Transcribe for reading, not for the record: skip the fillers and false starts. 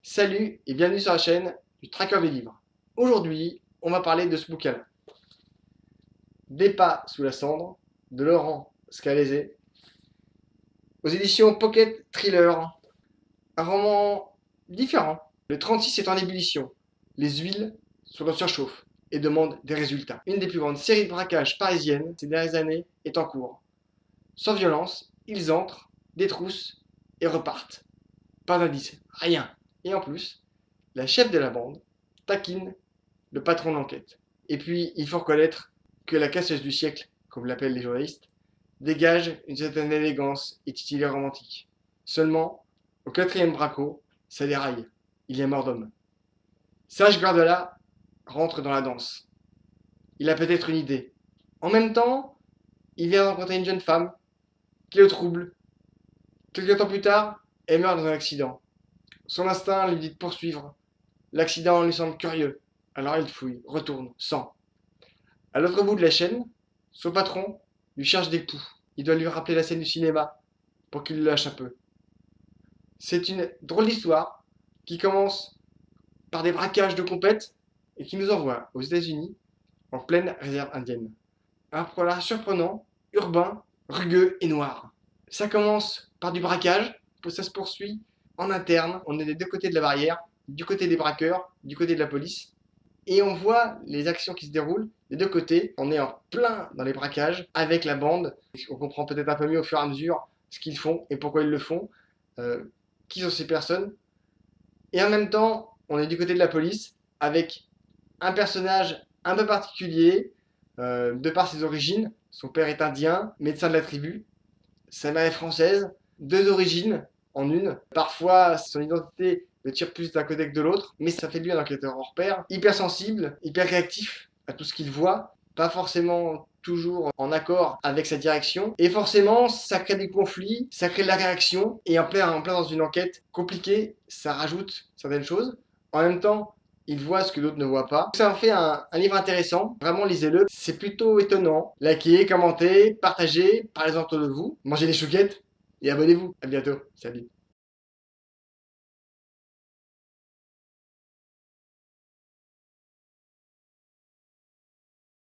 Salut et bienvenue sur la chaîne du Tracker des livres. Aujourd'hui, on va parler de ce bouquin. Des pas sous la cendre de Laurent Scalese aux éditions Pocket Thriller. Un roman différent. Le 36 est en ébullition. Les huiles sont en surchauffe et demandent des résultats. Une des plus grandes séries de braquages parisiennes ces dernières années est en cours. Sans violence, ils entrent, détroussent et repartent. Pas d'indice, rien. Et en plus, la chef de la bande taquine le patron de l'enquête. Et puis, il faut reconnaître que la casseuse du siècle, comme l'appellent les journalistes, dégage une certaine élégance et titulaire romantique. Seulement, au quatrième braco, ça déraille. Il y a mort d'homme. Serge Gardella rentre dans la danse. Il a peut-être une idée. En même temps, il vient de rencontrer une jeune femme qui le trouble. Quelques temps plus tard, elle meurt dans un accident. Son instinct lui dit de poursuivre. L'accident lui semble curieux. Alors il fouille, retourne, sent. À l'autre bout de la chaîne, son patron lui cherche des poux. Il doit lui rappeler la scène du cinéma pour qu'il le lâche un peu. C'est une drôle d'histoire qui commence par des braquages de compète et qui nous envoie aux États-Unis en pleine réserve indienne. Un polar surprenant, urbain, rugueux et noir. Ça commence par du braquage, puis ça se poursuit en interne. On est des deux côtés de la barrière, du côté des braqueurs, du côté de la police. Et on voit les actions qui se déroulent des deux côtés. On est en plein dans les braquages avec la bande. On comprend peut-être un peu mieux au fur et à mesure ce qu'ils font et pourquoi ils le font, qui sont ces personnes. Et en même temps, on est du côté de la police avec un personnage un peu particulier de par ses origines. Son père est indien, médecin de la tribu. Sa mère est française, deux origines en une. Parfois, son identité le tire plus d'un côté que de l'autre, mais ça fait de lui un enquêteur hors pair, hypersensible, hyper réactif à tout ce qu'il voit, pas forcément toujours en accord avec sa direction, et forcément, ça crée des conflits, ça crée de la réaction, et en plein dans une enquête compliquée, ça rajoute certaines choses. En même temps, il voit ce que d'autres ne voient pas. Ça en fait un livre intéressant, vraiment lisez-le, c'est plutôt étonnant. Likez, commentez, partagez, parlez-en autour de vous, mangez des chouquettes, et abonnez-vous. À bientôt, salut.